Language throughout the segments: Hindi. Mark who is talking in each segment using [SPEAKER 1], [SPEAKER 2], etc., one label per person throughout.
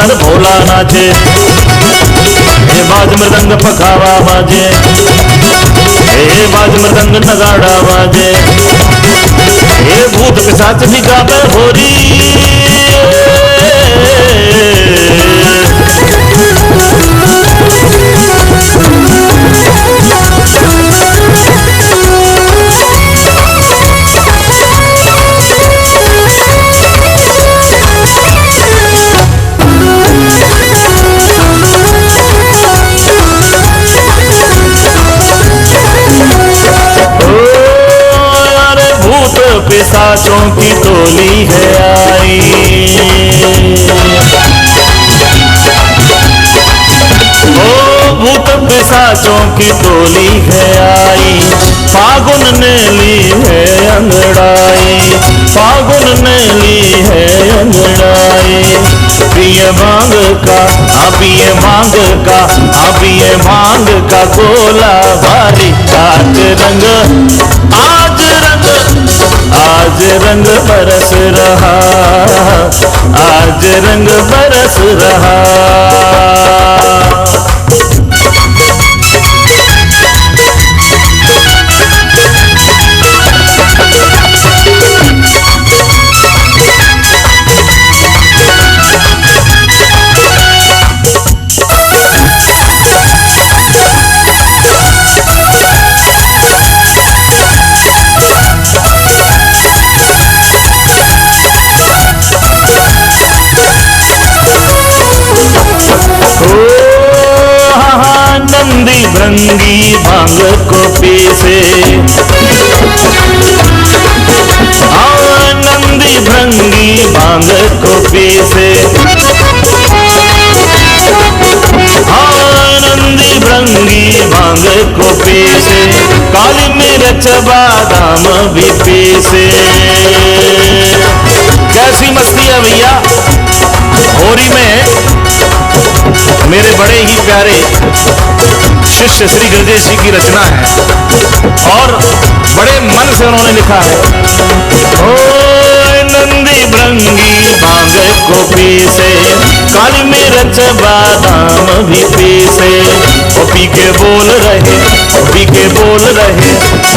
[SPEAKER 1] पर भोला नाचे, हे बाज मृदंग पखावा बाजे, हे बाज मृदंग नगाड़ा बाजे, हे भूत पिशाच भी गावे होरी। पिशाचों की टोली है आई, ओ भूत पिशाचों की टोली है आई, फागुन ने ली है अंगड़ाई, फागुन ने ली है अंगड़ाई। पिए भांग का पिए भांग का पिए भांग का गोला भारी, आज रंग आज रंग बरस रहा, आज रंग बरस रहा। नंदी भृंगी भांग को पीसे, नंदी भृंगी भांग को पीसे, नंदी भृंगी भांग को पीसे, काली मिर्च बादाम भी पीसे। कैसी मस्ती है भैया। होरी में मेरे बड़े ही प्यारे शिष्य श्री गुरुदेव जी की रचना है और बड़े मन से उन्होंने लिखा है। ओ नंदी भृंगी भांग को पीसे, काली मिर्च बादाम भी पीसे, ओ पी के बोल रहे, पी के बोल रहे,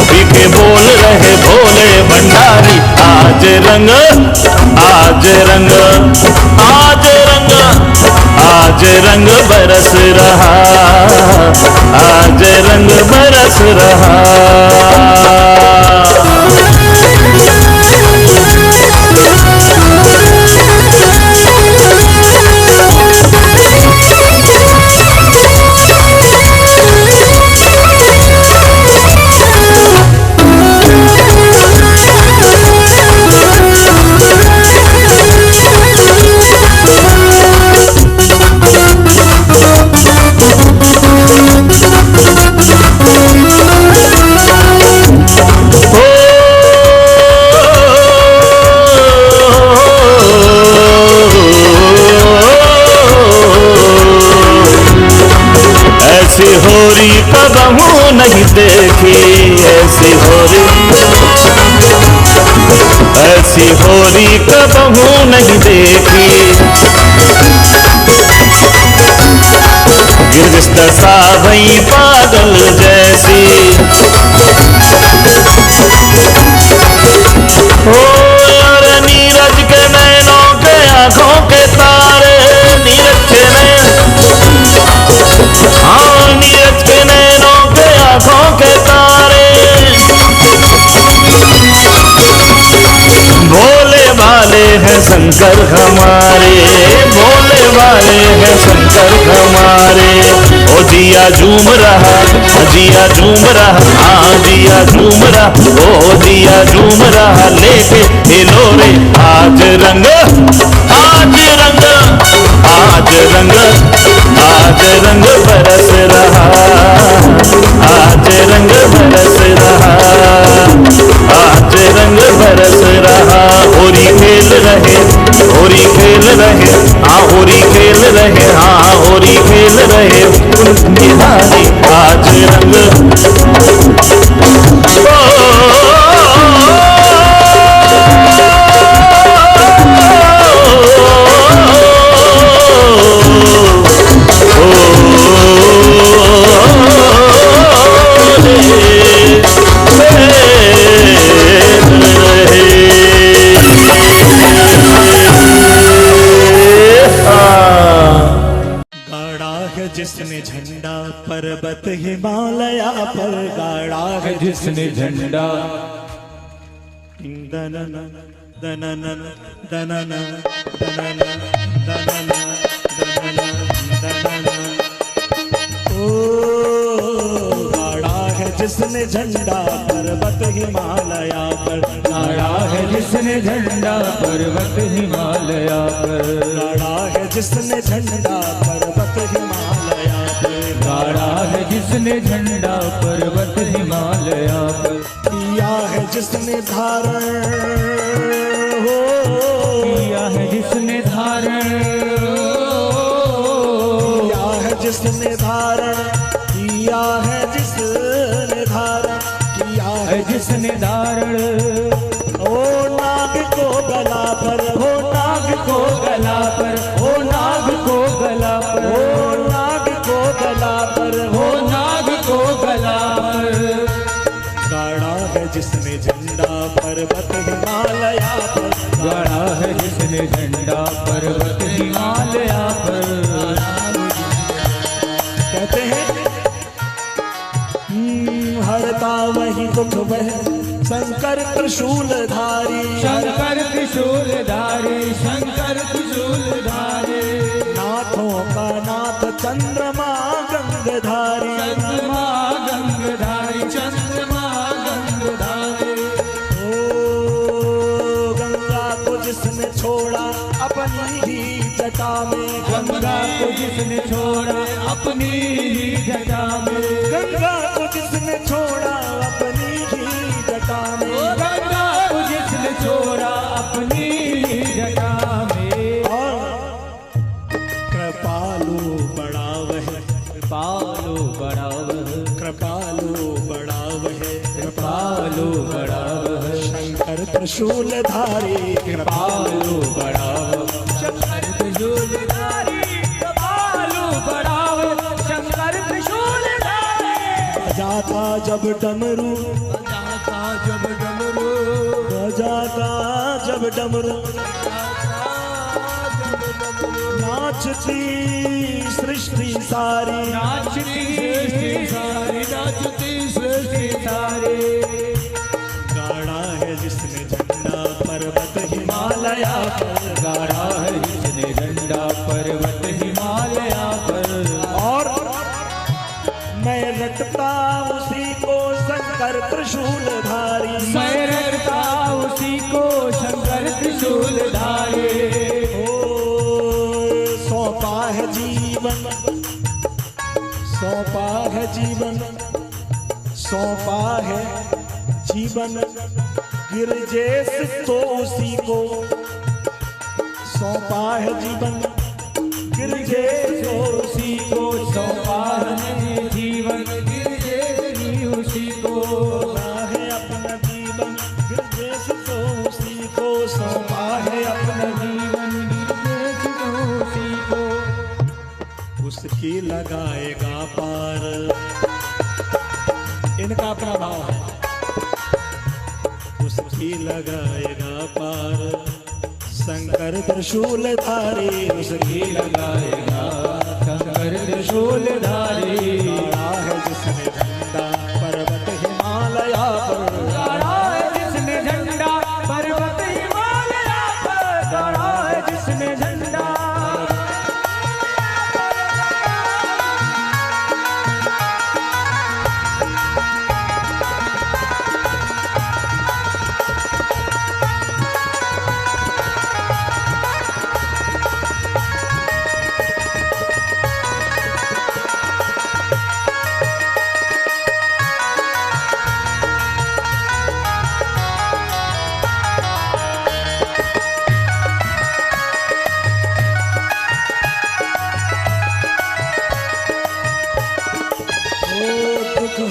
[SPEAKER 1] पी के बोल रहे भोले भंडारी। आज रंग आज रंग आज रंग आज रंग बरस रहा, आज रंग बरस रहा। ऐसी होरी कबहू नहीं देखी, ऐसी होरी, ऐसी होरी कबहू नहीं देखी। गिरगिस्त सा भई पागल जैसी, ओ यार नीरज के नैनों के आंखों के तारे, नीरज के नैन, हाँ नीरज के नैनों के आंखों के तारे। भोले भाले हैं शंकर हमारे, भोले वाले हैं शंकर हमारे। ओ जिया झूम रहा, जिया झूम रहा, हाँ जिया झूम रहा, ओ जिया झूम रहा लेके हिलोरे। आज रंग आज रंग आज रंग आज रंग बरस रहा, आज रंग बरस रहा, आज रंग बरस रहा। होरी खेल रहे, होरी खेल रहे, हाँ होरी खेल रहे, हाँ होरी खेल रहे उनकी हारी। आज रंग
[SPEAKER 2] हिमालया पर गाड़ा है
[SPEAKER 3] जिसने झंडा।
[SPEAKER 2] दनन दनन दनन दनन दनन दनन ओ गाड़ा है जिसने झंडा पर्वत हिमालया पर,
[SPEAKER 3] गाड़ा है जिसने झंडा पर्वत हिमालया पर,
[SPEAKER 2] गाड़ा है जिसने झंडा पर्वत हिमालया पर,
[SPEAKER 3] गाड़ा है जिसने झंडा पर्वत हिमालया पर,
[SPEAKER 2] किया है जिसने धारण हो,
[SPEAKER 3] किया है जिसने धारण,
[SPEAKER 2] किया है जिसने धारण, किया है जिसने धारण, किया है
[SPEAKER 3] जिसने धारण।
[SPEAKER 2] ओ नाग को गला पर, हो नाग को गला पर,
[SPEAKER 3] ओ नाग को गला पर,
[SPEAKER 2] ओ नाग को गला पर, हो
[SPEAKER 3] ओ नाग को गला पर,
[SPEAKER 2] गाड़ा है जिसने झंडा पर्वत हिमालया पर,
[SPEAKER 3] गाड़ा है जिसने झंडा पर्वत हिमालया पर।
[SPEAKER 2] कहते हैं हरता वही दुख वह शंकर त्रिशूलधारी,
[SPEAKER 3] शंकर त्रिशूलधारी, शंकर त्रिशूलधारी,
[SPEAKER 2] नाथों का नाथ चंद्रमा गंगधारी,
[SPEAKER 3] चंद्रमा गंगधारी, चंद्रमा गंगधारी।
[SPEAKER 2] ओ गंगा को जिसने छोड़ा अपनी ही जटा में,
[SPEAKER 3] गंगा को जिसने छोड़ा अपनी ही जटा में,
[SPEAKER 2] गंगा को जिसने छोड़ा अपनी ही जटा में,
[SPEAKER 3] गंगा को जिसने छोड़ा अपनी ही जटा में।
[SPEAKER 2] और कृपालु बड़ा वह,
[SPEAKER 3] कृपालु बड़ा वह,
[SPEAKER 2] कृपालु बड़ा वह,
[SPEAKER 3] कृपालु बड़ा वह,
[SPEAKER 2] शंकर त्रिशूलधारी,
[SPEAKER 3] कृपालु बड़ा वह, शंकर त्रिशूलधारी, कृपालु बड़ा वह, शंकर त्रिशूलधारी।
[SPEAKER 2] बजाता जब डमरू,
[SPEAKER 3] बजाता जब डमरू,
[SPEAKER 2] बजाता जब डमरू, नाचती सृष्टि सारी,
[SPEAKER 3] नाचती सृष्टि सारी, नाचती सृष्टि सारी।
[SPEAKER 2] गाड़ा है जिसने झंडा पर्वत हिमालया पर,
[SPEAKER 3] गाड़ा है जिसने झंडा पर्वत हिमालया पर,
[SPEAKER 2] और मैं रटता उसी को शंकर त्रिशूलधारी,
[SPEAKER 3] मैं रटता उसी को शंकर त्रिशूलधारी।
[SPEAKER 2] सौंपा है जीवन, सौंपा है जीवन, सौंपा है जीवन गिरजेश तो उसी को, सौंपा है जीवन गिरजेश तो उसी को,
[SPEAKER 3] सौंपा है जीवन गिरजेश ही उसी को,
[SPEAKER 2] है अपना जीवन गिरजेश तो उसी को, सौंपा है अपना
[SPEAKER 3] जीवन गिरजेश तो उसी को,
[SPEAKER 2] उसकी लगाएगा पार। इनका अपना भाव है, उसकी लगाएगा पार शंकर त्रिशूलधारी, उसकी
[SPEAKER 3] लगाएगा शंकर त्रिशूलधारी।
[SPEAKER 2] गाड़ा है जिसने झंडा पर्वत हिमालया पर,
[SPEAKER 3] गाड़ा है जिसने झंडा पर्वत हिमालया पर, गाड़ा है जिसने झंडा।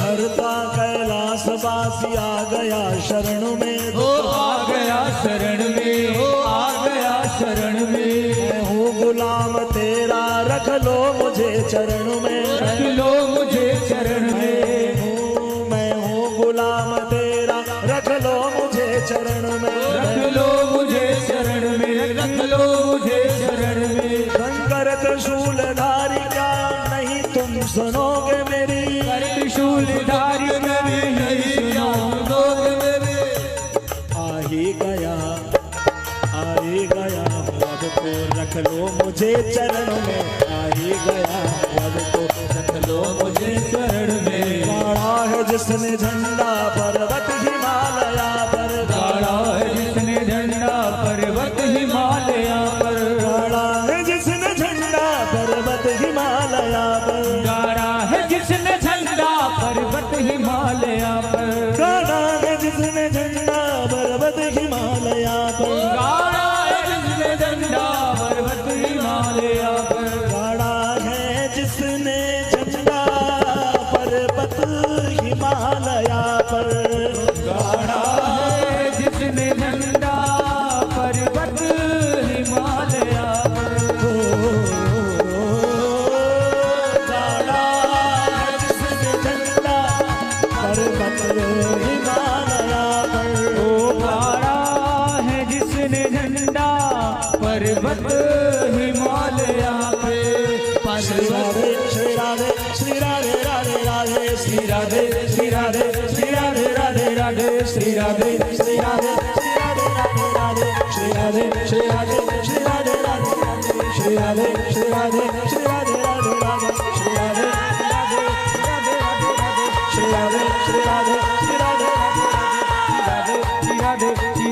[SPEAKER 2] हरता कैलाशवासी आ गया शरण में,
[SPEAKER 3] हो आ गया शरण में, हो आ गया शरण में।
[SPEAKER 2] मैं हूँ गुलाम तेरा रख लो मुझे चरण में,
[SPEAKER 3] रख लो मुझे चरण में।
[SPEAKER 2] मैं हूँ गुलाम तेरा रख लो मुझे चरण में,
[SPEAKER 3] रख लो मुझे शरण में, रख लो मुझे शरण में।
[SPEAKER 2] शंकर त्रिशूलधारी का नहीं तुम सुनोगे मेरी,
[SPEAKER 3] त्रिशूल धारी मेरी यही ज्ञान दोग मेरे।
[SPEAKER 2] आ ही गया अब तो रख लो मुझे चरण में, आ ही गया अब तो रख लो मुझे
[SPEAKER 3] चरण में
[SPEAKER 2] गाड़ा है जिसने झंडा पर्वत हिमालया पर,
[SPEAKER 3] गाड़ा है जिसने झंडा पर्वत हिमालया पर,
[SPEAKER 2] गाड़ा है जिसने झंडा पर्वत हिमालया पर,
[SPEAKER 3] गाड़ा है जिसने झंडा पर्वत हिमालया पर,
[SPEAKER 2] गाड़ा है जिसने झंडा पर्वत हिमालया पर,
[SPEAKER 3] गाड़ा है जिसने झंडा पर्वत हिमालया पर,
[SPEAKER 2] गाड़ा है जिसने झंडा पर्वत हिमालया पर,
[SPEAKER 3] गाड़ा है जिसने झंडा पर्वत हिमालया पर,
[SPEAKER 2] गाड़ा है जिसने झंडा पर्वत हिमालया पर,
[SPEAKER 3] ओ गाड़ा है जिसने झंडा पर्वत हिमालया पे।
[SPEAKER 2] श्री राधे श्री राधे श्री राधे राधे राधे श्री राधे श्री राधे श्री राधे राधे राधे श्री राधे श्री राधे श्री राधे राधे राधे श्री राधे श्री राधे श्री राधे राधे राधे श्री राधे श्री राधे श्री राधे राधे राधे श्री राधे श्री राधे श्री राधे श्री राधे
[SPEAKER 3] श्री राधे श्री राधे राधे राधे श्री राधे श्री राधे श्री राधे राधे राधे श्री राधे श्री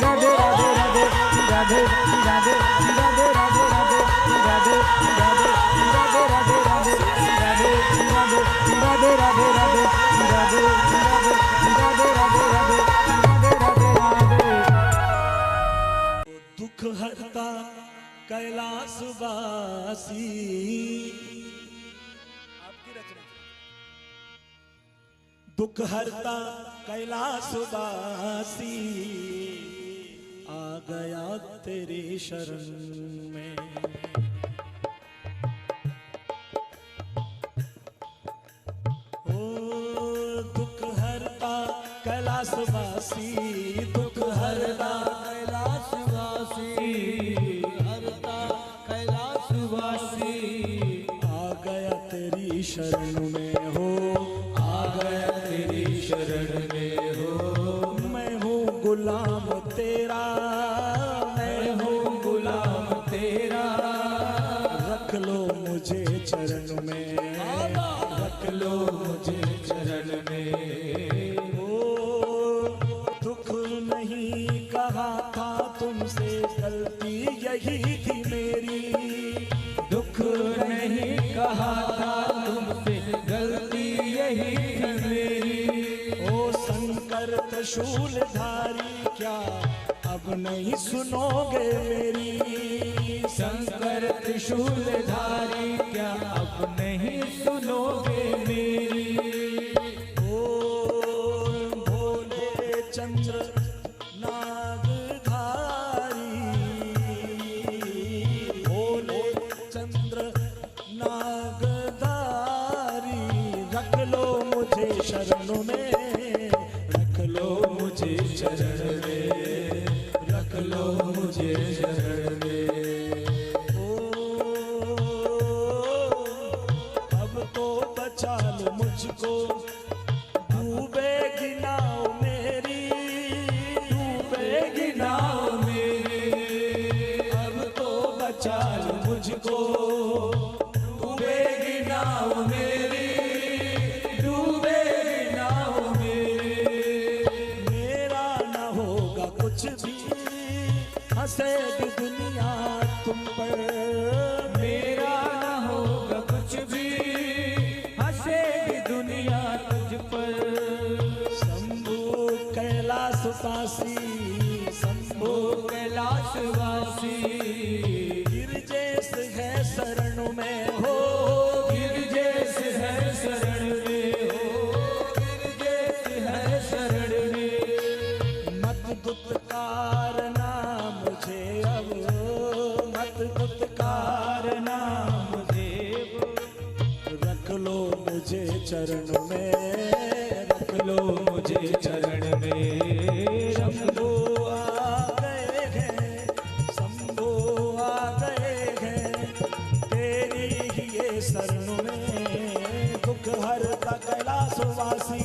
[SPEAKER 3] राधे श्री राधे राधे राधे श्री राधे श्री राधे श्री राधे राधे राधे श्री राधे श्री राधे श्री राधे राधे राधे श्री राधे राधे राधे।
[SPEAKER 2] दुख हरता कैलाशवासी, आपकी रचना। दुख हरता कैलाशवासी आ गया तेरी शरण में, ओ दुख हरता कैलाशवासी, दुख हरता
[SPEAKER 3] कैलाशवासी हरता कैलाशवासी
[SPEAKER 2] आ गया तेरी शरण में हो,
[SPEAKER 3] आ गया तेरी शरण में हो।
[SPEAKER 2] मैं हूँ गुलाम तेरा,
[SPEAKER 3] मैं हूँ गुलाम तेरा,
[SPEAKER 2] रख लो मुझे चरण में,
[SPEAKER 3] रख लो मुझे चरण में।
[SPEAKER 2] ओ दुख नहीं कहा था तुमसे, गलती यही थी मेरी,
[SPEAKER 3] दुख नहीं कहा था तुमसे, गलती यही थी मेरी।
[SPEAKER 2] ओ शंकर त्रिशूलधारी क्या अब नहीं सुनोगे मेरी,
[SPEAKER 3] शंकर त्रिशूलधारी क्या अब नहीं सुनोगे मेरी।
[SPEAKER 2] ओ भोले चंद्र नागधारी, भोले चंद्र नागधारी रख लो मुझे शरण में, रख लो मुझे चरण में, रख लो मुझे शरण में। ओ अब तो बचा लो मुझको, डूबेगी नाव मेरी, डूबेगी नाव मेरी, अब तो बचा लो मुझको, डूबेगी नाव मेरी, डूबेगी नाव मेरी। मेरा न होगा कुछ भी, हंसेगी दुनिया तुम पर,
[SPEAKER 3] मेरा न होगा कुछ भी, हंसेगी दुनिया तुझ पर।
[SPEAKER 2] शंभु कैलाशवासी, शंभु
[SPEAKER 3] कैलाशवासी
[SPEAKER 2] गिरजेश है शरण में हो,
[SPEAKER 3] गिरजेश है शरण में हो, गिरजेश है शरण में।
[SPEAKER 2] मत दुत्कारना मुझे अब, मत दुत्कारना
[SPEAKER 3] मुझे
[SPEAKER 2] रख लो मुझे चरण में, रख लो
[SPEAKER 3] मुझे चरण में।
[SPEAKER 2] शंभु आ गए हैं, शंभु आ गए हैं तेरी ही ये शरण में, दुख हरता कैलाशवासी।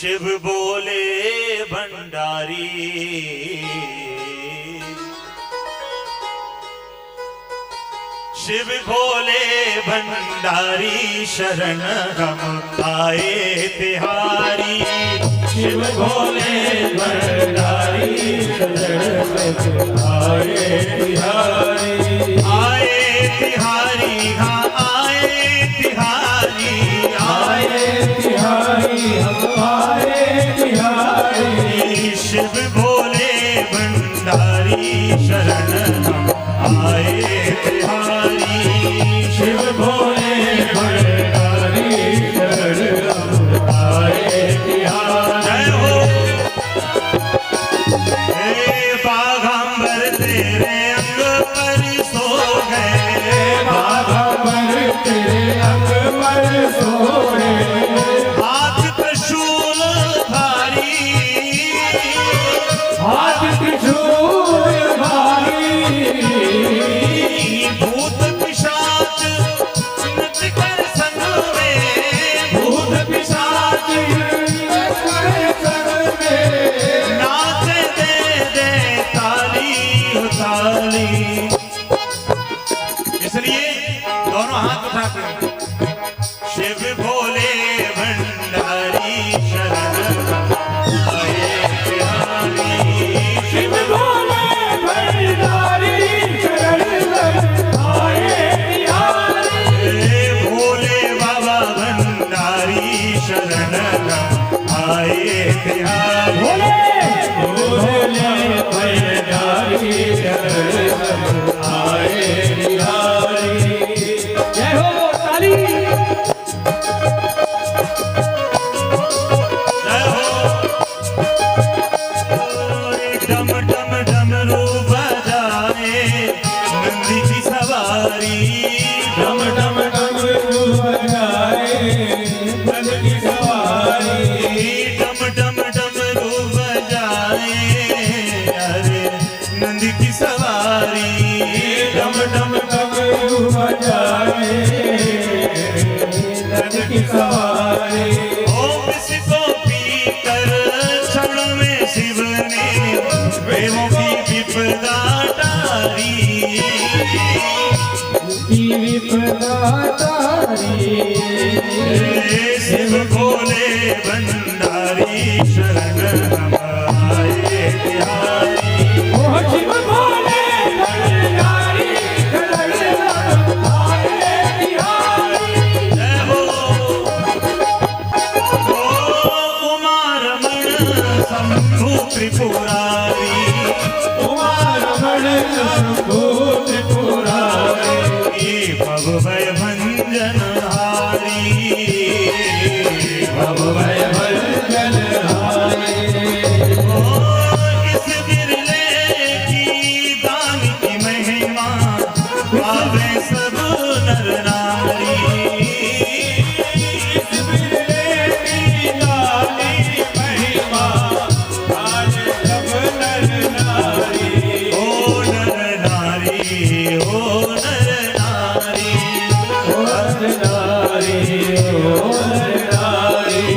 [SPEAKER 1] शिव बोले भंडारी, शिव भोले भंडारी शरण हम आए तिहारी। शिव भोले भंडारी शरण हम आए तिहारी। आए तिहारी हाँ आए तिहारी, आए
[SPEAKER 2] तिहारी हम आए तिहारी।
[SPEAKER 1] शिव भोले भंडारी शरण हम आए तिहारी। शिव भोले भंडारी शरण हम आए तिहारी। जय हो हे बाघांबर तेरे अंग पर सो गए,
[SPEAKER 2] बाघांबर तेरे अंग पर सोए।
[SPEAKER 1] हाथ त्रिशूल धारी,
[SPEAKER 2] हाथ त्रिशूल भारी।
[SPEAKER 1] भूत पिशाच नृत्य कर संग में,
[SPEAKER 2] भूत पिशाच कर संग में।
[SPEAKER 1] नाचे दे ताली हो ताली। इसलिए दोनों हाथ उठाकर शिव भोले भंडारी शरण आए तिहारी।
[SPEAKER 2] शिव भोले भंडारी शरण आए तिहारी।
[SPEAKER 1] भोले बाबा भंडारी शरण आए तिहारी।
[SPEAKER 2] भोले भंडारी शरण आए तिहारी। जय हो ताली।
[SPEAKER 1] जय हो डम डम डमरू बजाए नंदी की सवारी।
[SPEAKER 2] डम डम डमरू बजाए नंद की सवारी।
[SPEAKER 1] डम डम डमरू बजाए अरे नंदी की सवारी।
[SPEAKER 2] डम डम डमरू बजाए नंद की सवारी।
[SPEAKER 1] ओम इसको पीकर क्षण में शिव ने वेमों की विपदा टारी।
[SPEAKER 2] की विपदा तारी।
[SPEAKER 1] शिव भोले भंडारी शरण हम आए तिहारी।
[SPEAKER 2] ओ शिव भोले भंडारी शरण आए तिहारी।
[SPEAKER 1] जय हो उमा रमण शंभु त्रिपुरारी।
[SPEAKER 2] कुमारमण शंभु त्रिपुरारी।
[SPEAKER 1] भव भय भंजन हारी।
[SPEAKER 2] भव भय भंजन हारी।
[SPEAKER 1] इस बिरले की दान की महिमा पावे सब नर नारी।
[SPEAKER 2] इस बिरले की लाली महिमा आज सब नर नारी।
[SPEAKER 1] ओ नर नारी, ओ नर नारी।
[SPEAKER 2] ओ नर नारी, ओ नर नारी।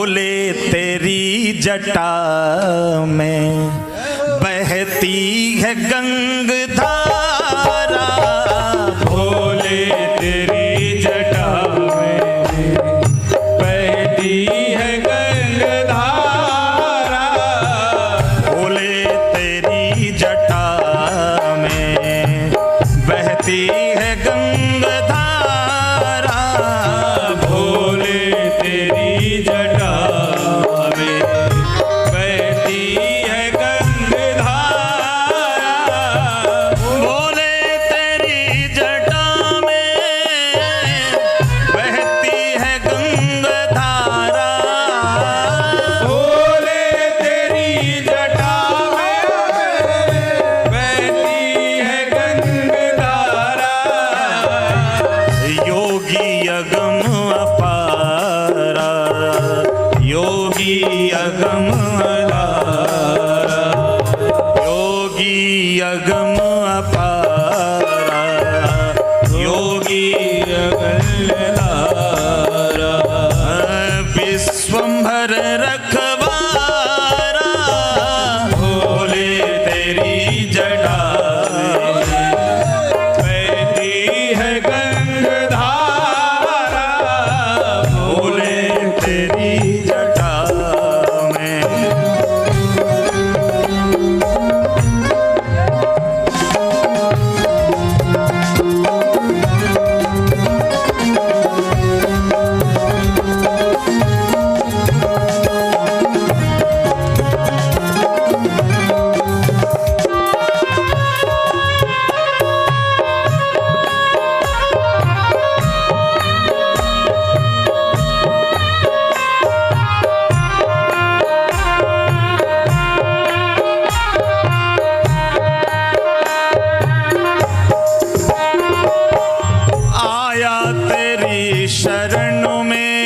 [SPEAKER 4] भोले तेरी जटा में बहती है गंगधारा,
[SPEAKER 2] भोले तेरी जटा में बहती है गंगधारा,
[SPEAKER 4] भोले तेरी जटा में बहती है गंगधारा,
[SPEAKER 2] भोले तेरी जटा में बहती है गंगधारा,
[SPEAKER 4] भोले तेरी जटा में बहती है गंगधारा,
[SPEAKER 2] भोले तेरी जटा में बहती है गंगधारा,
[SPEAKER 4] योगी अगम अपारा, योगी अगम अपारा, योगी अगम अपारा, योगी
[SPEAKER 2] गंगधारा,
[SPEAKER 4] विश्वंभर रखवारा, भोले तेरी जटा
[SPEAKER 2] बहती है गंगधारा,
[SPEAKER 4] भोले तेरी जटा में। आया तेरी शरण में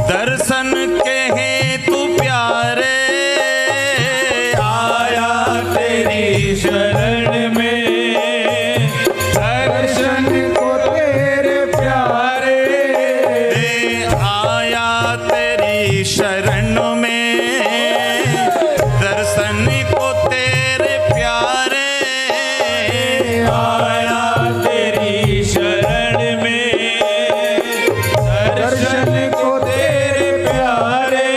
[SPEAKER 4] दर्शन के हेतु प्यारे,
[SPEAKER 2] आया तेरी शरण में दर्शन को तेरे प्यारे,
[SPEAKER 4] आया तेरी शरण में दर्शन को तेरे प्यारे,
[SPEAKER 2] आया तेरी शरण में दर्शन को तेरे प्यारे,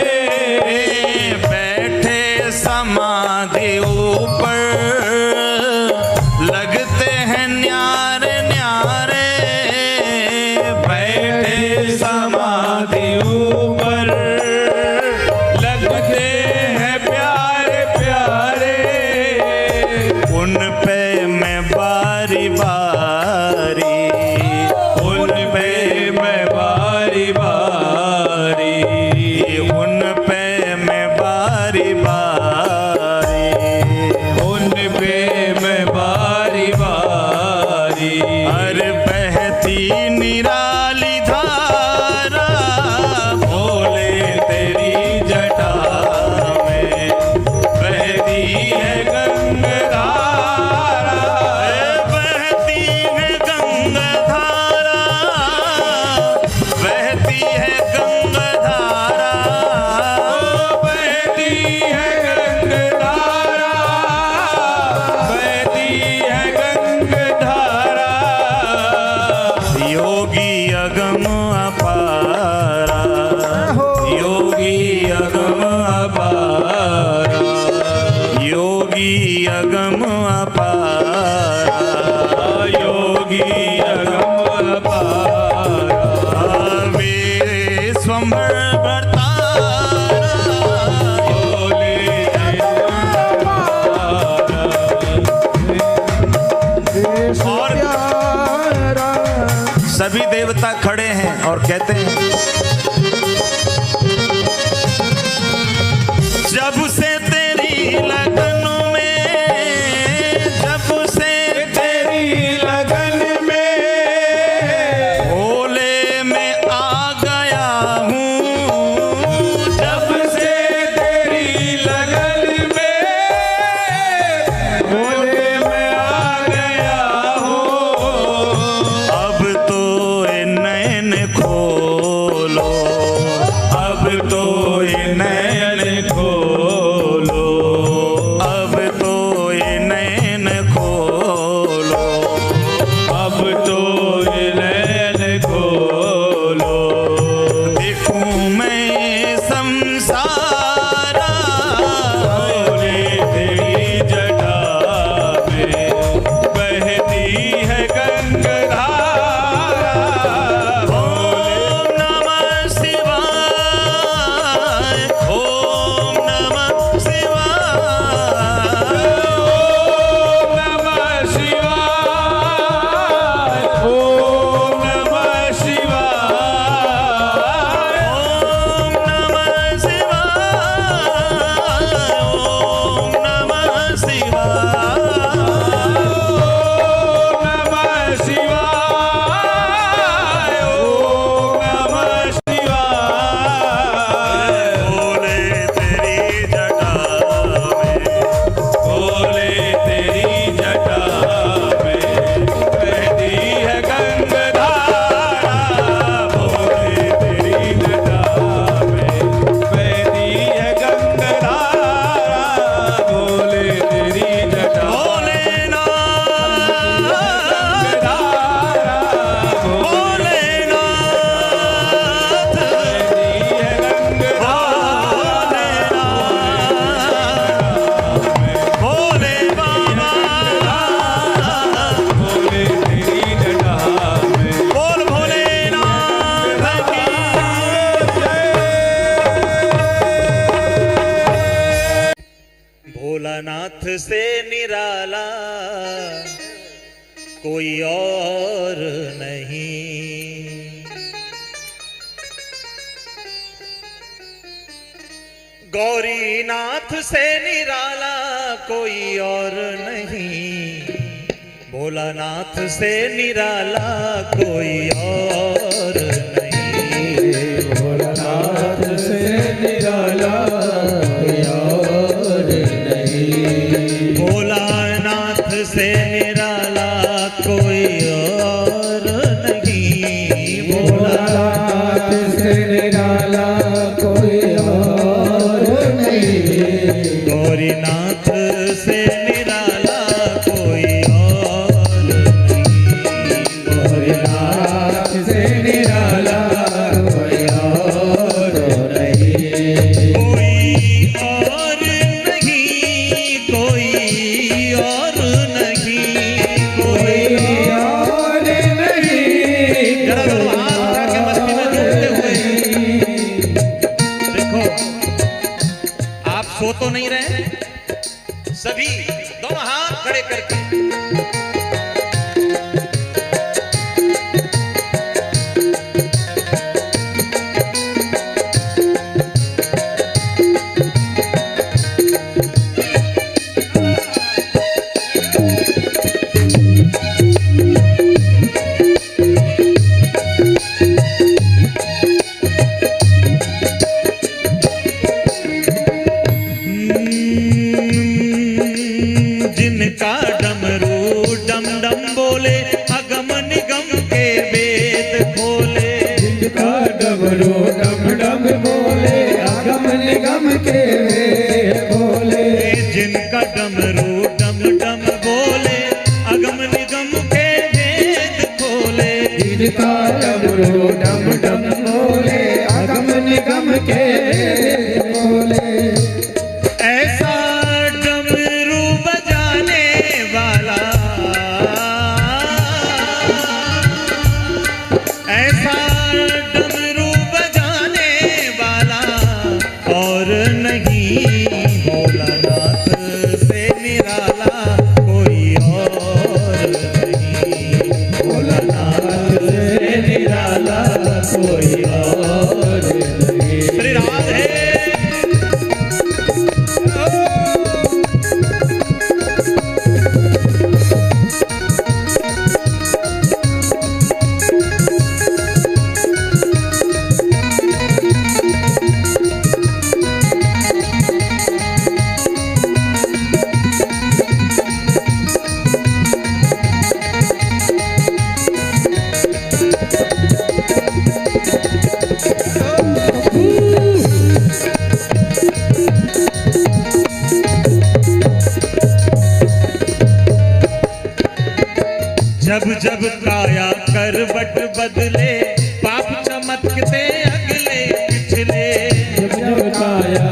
[SPEAKER 4] बैठे समाधि ऊपर लगते हैं न्यारे न्यारे,
[SPEAKER 2] बैठे समाधि ऊपर लगते हैं प्यारे प्यारे,
[SPEAKER 4] उन पे मैं बारी बारी,
[SPEAKER 2] उन पे मैं बारी बारी,
[SPEAKER 4] उन पे मैं बारी बारी,
[SPEAKER 2] उन पे मैं बारी बारी,
[SPEAKER 4] अरे बहती निराली धारा, भोले तेरी जटा में
[SPEAKER 2] बहती है गंगधारा,
[SPEAKER 4] बहती है गंगधारा, बहती है गंगधारा,
[SPEAKER 2] बहती है गंगधारा, बहती है गंगधारा,
[SPEAKER 4] योगी अगम अपारा, योगी अगम अपारा, योगी अगम अपारा,
[SPEAKER 2] योगी अगम अपारा,
[SPEAKER 4] मेरे स्वंबर बरतारा,
[SPEAKER 2] भोले
[SPEAKER 4] और सभी देवता खड़े हैं और कहते हैं, जब से तेरी लगन में, जब से
[SPEAKER 2] तेरी लगन में,
[SPEAKER 4] भोले में आ गया हूँ,
[SPEAKER 2] जब से तेरी लगन में, भोले में आ गया हूँ,
[SPEAKER 4] अब तो ए नैन खोल बोलो। देखूं मैं संसारा बोले तेरी जटा में बहती है गंगाधारा। ओम नमः शिवाय, ओम नमः शिवाय, ओम नमः शिवाय, ओम नमः शिवाय, ओम नमः
[SPEAKER 1] भोलानाथ से निराला कोई और नहीं, गौरीनाथ से निराला कोई और नहीं, भोलानाथ से निराला कोई और नहीं,
[SPEAKER 3] भोलानाथ से निराला कोई और नहीं,
[SPEAKER 1] भोलानाथ से निराला कोई और नहीं,
[SPEAKER 3] भोलानाथ से निराला कोई और नहीं,
[SPEAKER 1] गौरीनाथ से निराला कोई और नहीं,
[SPEAKER 3] भोलेनाथ से निराला कोई और नहीं,
[SPEAKER 1] कोई और नहीं, कोई और नहीं, कोई
[SPEAKER 3] और नहीं,
[SPEAKER 1] जरा दोनों हाथ उठा के मस्ती में झूमते हुए देखो, आप सो तो नहीं रहे, सभी दोनों हाथ खड़े करके जिनका डमरू डम डम बोले, अगम निगम के वेद खोले,
[SPEAKER 3] जिनका डमरू डम डम बोले, अगम निगम के वेद बोले,
[SPEAKER 1] जिनका डमरू डम डम बोले, अगम निगम के वेद खोले,
[SPEAKER 3] जिनका डमरू डम डम बोले, अगम निगम के वेद बोले,
[SPEAKER 1] ऐसा डमरू बजाने वाला, ऐसा डमरू बजाने वाला और नहीं, भोलानाथ से निराला कोई और नहीं,
[SPEAKER 3] भोलानाथ से निराला कोई और नहीं,
[SPEAKER 1] श्री राधे। जब जब काया करवट बदले, पाप चम
[SPEAKER 4] चमकते अगले पिछले।
[SPEAKER 3] जब जब काया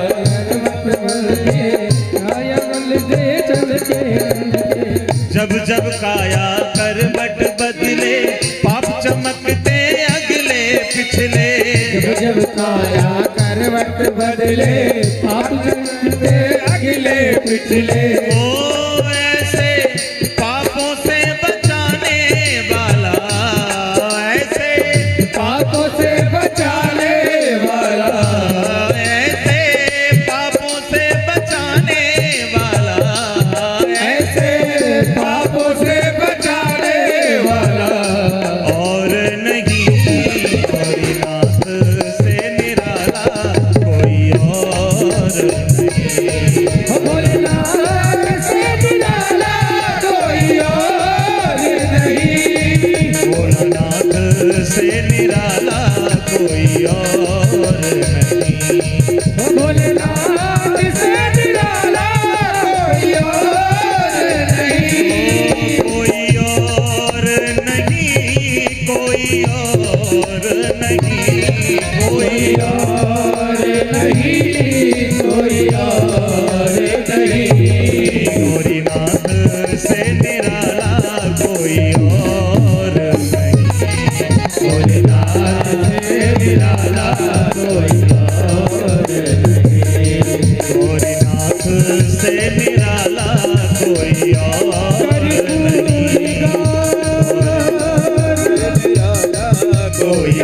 [SPEAKER 4] जब जब काया करवट बदले पाप चमकते अगले पिछले।
[SPEAKER 3] जब जब काया करवट बदले पाप चमकते अगले पिछले।
[SPEAKER 4] ओ ऐसे पापों से बचाने वाला, ऐसे
[SPEAKER 3] पापों से बचाने वाला,
[SPEAKER 4] ऐसे पापों से बचाने वाला,
[SPEAKER 3] ऐसे पापों से बचाने वाला।
[SPEAKER 4] और नहीं हरिनाथ से निराला कोई और नहीं।
[SPEAKER 3] भोलेनाथ से निराला कोई और नहीं।
[SPEAKER 4] भोलानाथ से निराला कोई और नहीं।
[SPEAKER 3] भोलेनाथ से निराला कोई और नहीं।
[SPEAKER 4] कोई और नहीं, कोई और नहीं, कोई
[SPEAKER 3] और नहीं, कोई और नहीं।
[SPEAKER 4] गौरीनाथ से निराला कोई और नहीं।
[SPEAKER 3] भोलेनाथ से निराला कोई और नहीं।
[SPEAKER 4] गौरीनाथ से निराला कोई और नहीं। कोई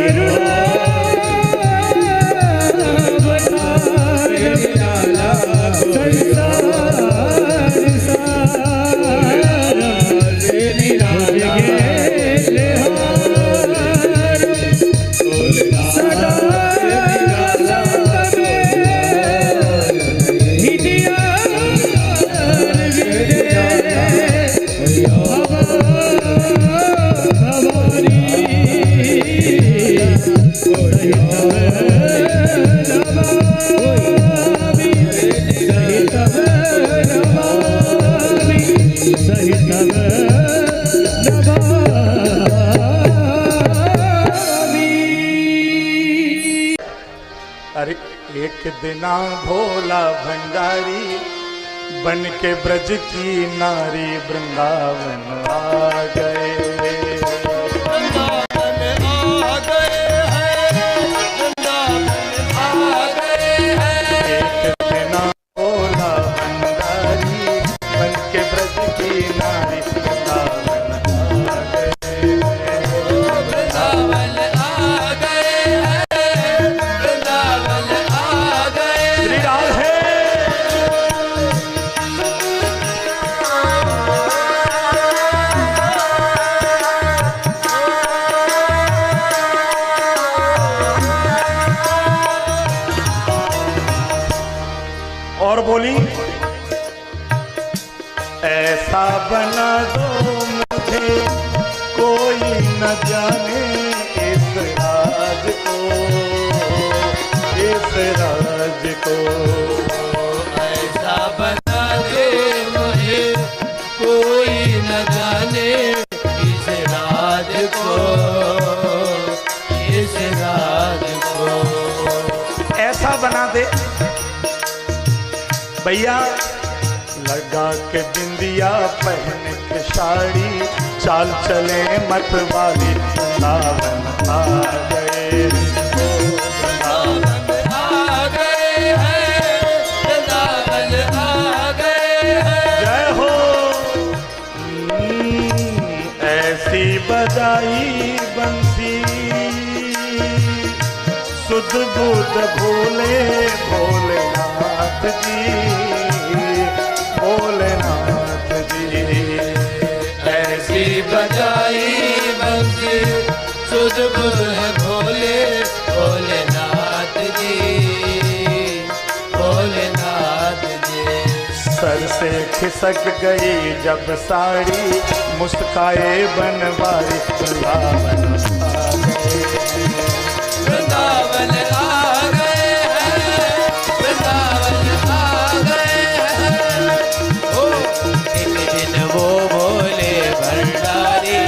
[SPEAKER 1] अरे एक दिना भोला भंडारी बन के ब्रज की नारी वृंदावन आ गए। एक दिना भोला भंडारी बन के ब्रज की नारी वृंदावन आ गए। श्री राधे। और बोली ऐसा बना दो मुझे कोई न जाने इस राज को, इस राज को।
[SPEAKER 5] ऐसा बना दे मुझे कोई न जाने इस राज को, इस राज को।
[SPEAKER 1] ऐसा बना दे भैया, लगा के बिंदिया पहन के साड़ी चाल चले मत वाली वृंदावन आ गए।
[SPEAKER 5] वृंदावन आ गए हैं, वृंदावन आ गए हैं।
[SPEAKER 1] जय हो। ऐसी बजाई बंसी सुध बुध भोले भोलेनाथ जी, भोलेनाथ जी।
[SPEAKER 5] ऐसी बजाई बंसी सुध बुध भोले भोलेनाथ जी, भोलेनाथ जी।
[SPEAKER 1] सर से खिसक गई जब साड़ी मुस्काए बनवारी वृंदावन आ गए।
[SPEAKER 5] वृंदावन आ गए हैं, वृंदावन आ गए हैं। ओ एक दिन वो भोले भंडारी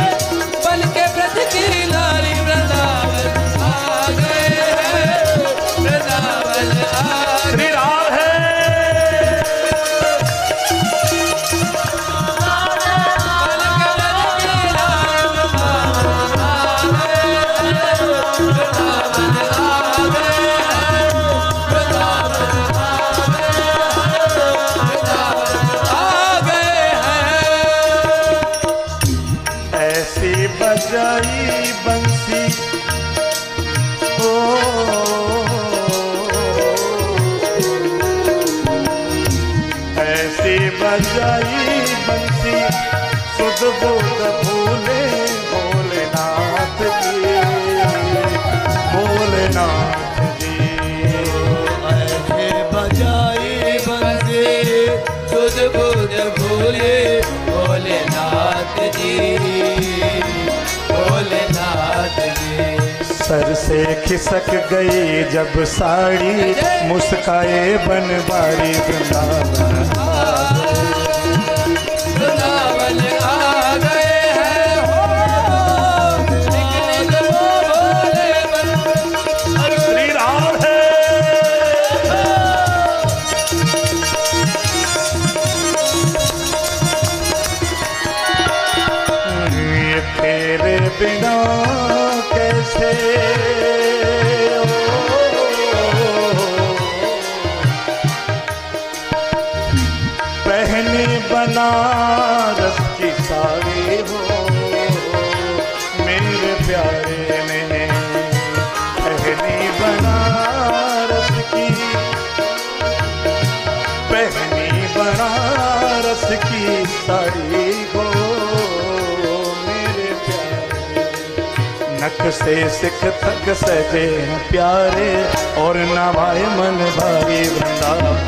[SPEAKER 5] बन के ब्रज की नारी वृंदावन आ गए।
[SPEAKER 4] बजाई बंसी सुध बुध भूले भोलेनाथ जी, भोलेनाथ जी।
[SPEAKER 5] ऐसे बजाई बंसी सुध बुध भूले भोलेनाथ जी, भोलेनाथ जी।
[SPEAKER 4] सर से खिसक गई जब साड़ी मुस्काए बनवारी वृंदावन,
[SPEAKER 5] वृंदावन आ गए हैं हो, निकले वो भोले बन।
[SPEAKER 4] श्री राम है। ये तेरे बिना कैसे पहने बनारस की साड़ी हो, मेरे प्यारे ने पहनी बनारस की, पहनी बनारस की साड़ी हो, मेरे प्यारे। नक से सिख तक सजे प्यारे और नवाए मन भाई वृंदावन,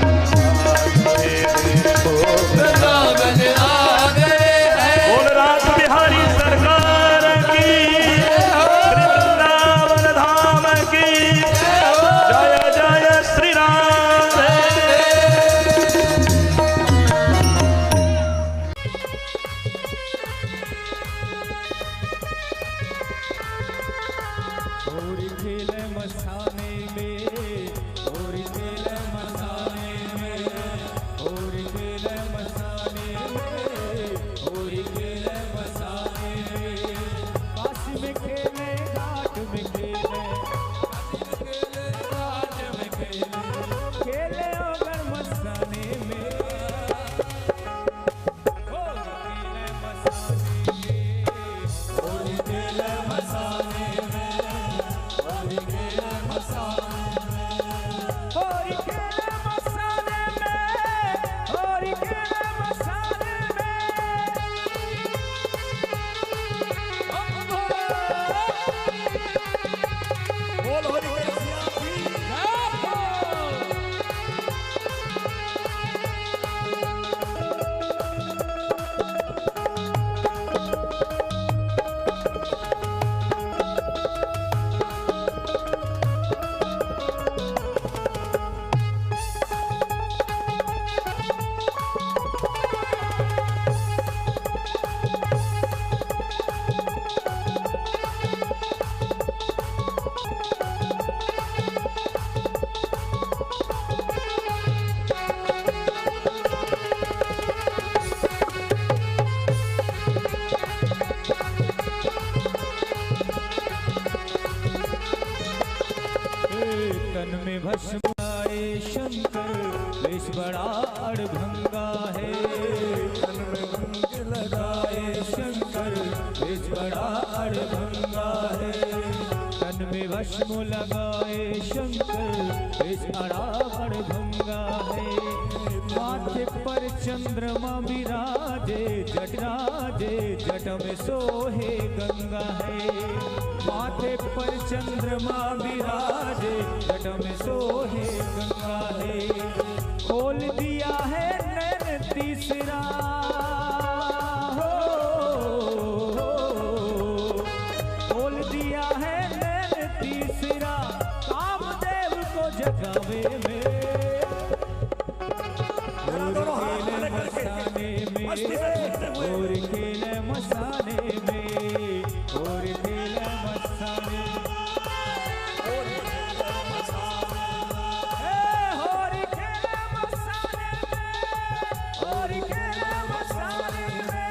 [SPEAKER 5] वृंदावन आ गए हैं।
[SPEAKER 4] बोल रास बिहारी सरकार की, वृंदावन धाम की जय जय श्री राम।
[SPEAKER 3] होरी खेले मस्ताने में, होरी खेले मस्ताने में, होरी खेले मस्ताने में, होरी खेले मस्ताने में। काशी में खेले, घाट में खेले, घाट में खेले, खेले अगर मस्ताने में, होरी खेले मस्ताने में, होरी खेले मस्ताने में। होरी खेले मस्ताने में, होरी खेले मस्ताने में, होरी खेले मस्ताने में। बोल होरी कैसिया की तन में भस्म आए शंकर, वेश बड़ा अड़भंगा है। तन में भंग लगाए शंकर, वेश बड़ा अड़भंगा है। तन में भस्म लगाए शंकर, वेश बड़ा अड़भंगा है। माथे पर चंद्रमा विराजे, जटराजे जट में सोहे गंगा है। माथे पर चंद्रमा विराजे, जट में सोहे गंगा है। खोल दिया है नैन तीसरा हो, खोल दिया है नैन तीसरा, कामदेव को जगावे में। और खेले मस्ताने में, और खेले मस्ताने में, और खेले मस्ताने में, और खेले मस्ताने में, और खेले मस्ताने में।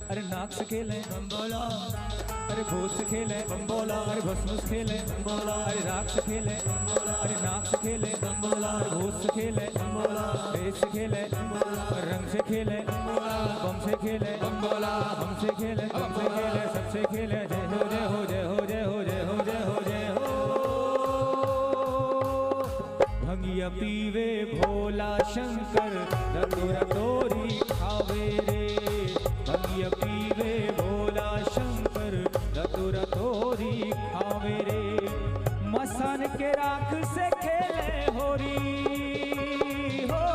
[SPEAKER 3] अरे नाक से खेले बम्बोला, अरे भूत से खेले बम्बोला, अरे भस्म से खेले बम्बोला, अरे राख से खेले बम्बोला, अरे नाक से खेले बम्बोला, अरे भूत से खेले बम्बोला, भेद से खेले बम्बोला, रंग से खेले बम्बोला, बम से खेले बम्बोला, हम से खेले, सबसे खेले, सबसे खेले। जय हो जय हो जय हो जय हो जय हो जय हो जय पीवे भोला शंकर रतो रतोरी खावे रे भंगिया पीवे भोला शंकर रतो रतोरी खावे रे मसान के राख से खेले होरी हो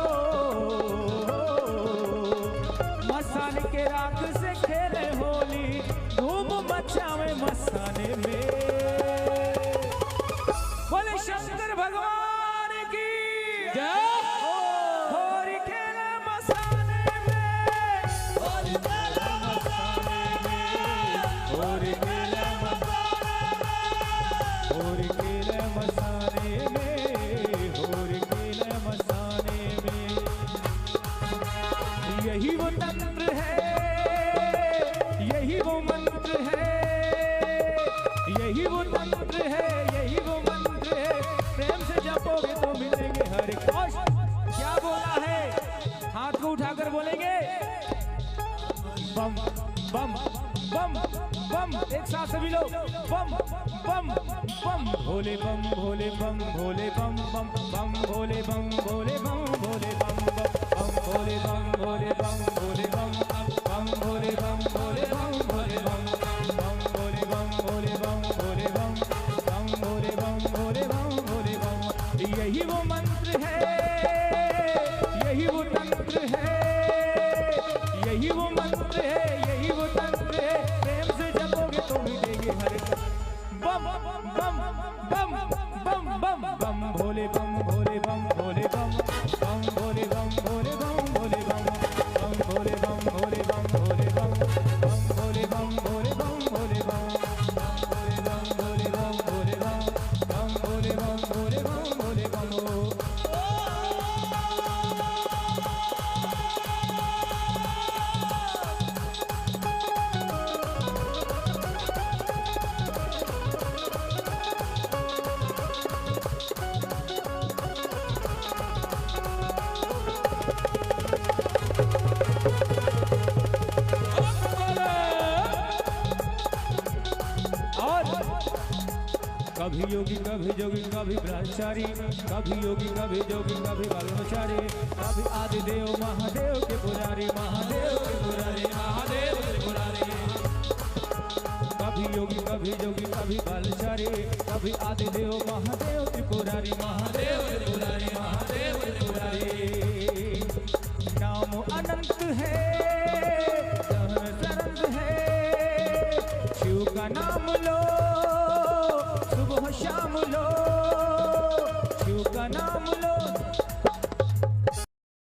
[SPEAKER 3] मसान के राख से खेले होली धूम मचावे मसाने में बोले शंकर भगवान की जय होरी खेला मसाने में होरी खेला मसाने में होरी खेला होरी खेला मसाने में होरी खेला मसाने में यही वो तंत्र है यही वो मंत्र है यही वो तंत्र है यही वो मंत्र है प्रेम से जपोगे तो मिलेंगे हर कौश क्या बोला है हाथ को उठाकर बोलेंगे बम बम बम बम एक साथ सभी लोग बम बम बम भोले बम भोले बम भोले बम बम बम भोले बम भोले बम भोले बम बम भोले बम भोले बम भोले बम बम भोले बम भोले बम भोले बम बम भोले बम भोले बम भोले बम बम भोले बम भोले बम भोले बम यही वो मंत्र है यही वो तंत्र है यही वो मंत्र है यही वो तंत्र है प्रेम से जपोगे तो मिलेंगे हर बम बम बम बम बम बम भोले बम भोले बम भोले बम बम भोले बम भोले बम भोले बम बम भोले बम भोले बम भोले बम बम भोले बम भोले बम भोले बम बम भोले बम भोले बम भोले बम बम भोले बम भोले बम भोले बम कभी योगी कभी जोगी कभी ब्रह्मचारी कभी योगी कभी जोगी कभी ब्रह्मचारी कभी आदिदेव महादेव के पुजारी महादेव के पुजारी महादेव के पुजारी कभी योगी कभी जोगी कभी ब्रह्मचारी कभी आदिदेव